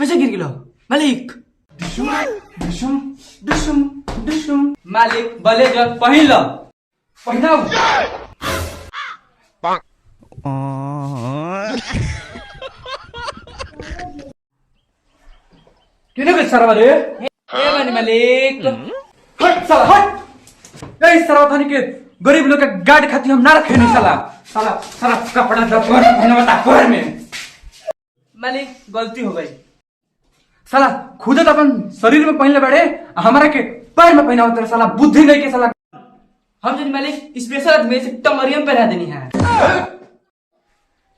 कैसे गिर गिलो मालिक? डिशुम डिशुम डिशुम डिशुम। मालिक भले जो पहिल पहिनाऊ। किन गए सारा रे? ए मानी मालिक हट साला हट। ए सारा थानी के गरीब लोग के गाड़ी खाती हम ना रखे नहीं साला साला सारा कपड़ा दब पहना बता पैर में। मालिक गलती हो गई साला खुद तो अपन शरीर में पहनले बड़े हमारा के पैर में पहना होता साला बुद्धि नहीं के साला। हम जन मालिक स्पेशल में से टमरियम पहना देनी है।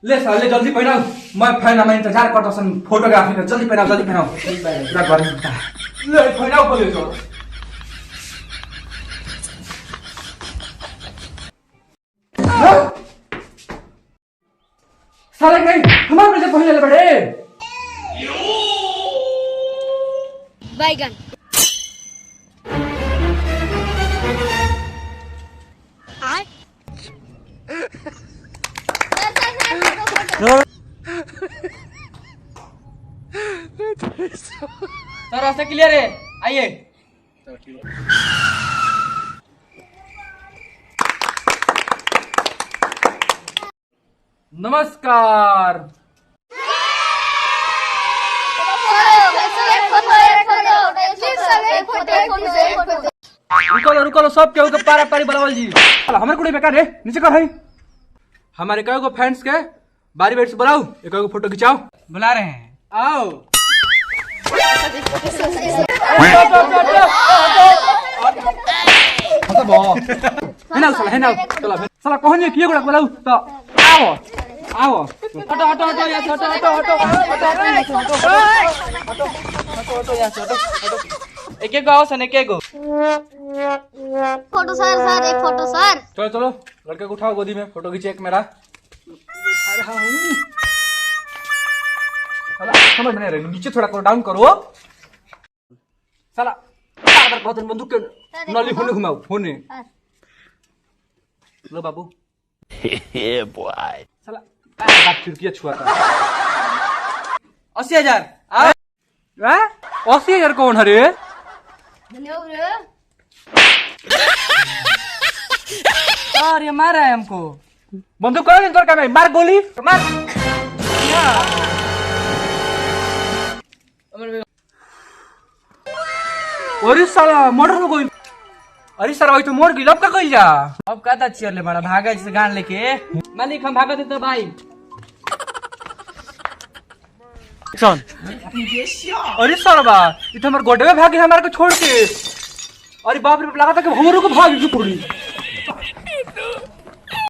ले साले जल्दी पहनाओ मैं फैन में इंतजार करता सन फोटोग्राफी का। जल्दी पहनाओ पूरा घर में ले पहनाओ बोले तो साले नहीं हमारे में से पहले ले बड़े बैगन सर रास्ता क्लियर है आइए। नमस्कार रुको लो सब केहू के पारा पारी बुलावल जी। हमारे कुड़ी बेकार है नीचे कर है। हमारे कई को फैंस के बारी बारी से बुलाओ एक को फोटो खिंचाओ। बुला रहे हैं आओ। है ना चलो साला कौन है किए गुड़ा बुलाओ तो आओ आओ हटो हटो हटो यहाँ से हटो हटो हटो हटो यहाँ से हटो। एक एक आओ सन एक एक फोटो सर एक फोटो सर। चलो चलो लड़के को उठाओ गोदी में फोटो खींचे एक मेरा उठा रहा हूँ। समझ में नहीं रही नीचे थोड़ा डाउन करो साला बहुत बंदूक के नली होने घुमाओ होने लो बाबू साला बात खिड़की छुआ था 80,000 80,000 कौन हरे? अरे मारा है हमको बंदूक करो नहीं तोड़ का मार गोली मार। अरे साला मर्डर हो गई। अरे सर वही तो मोर गिल अब का कइल जा। अब का ता चियर ले बड़ा भागा जैसे गान लेके मालिक हम भागत तो भाई सुन। अरे सर बा ये तो हमर गोडे में भागे हमारे को छोड़ के। अरे बाप रे लगा था कि हमरो को भाग के पड़ी।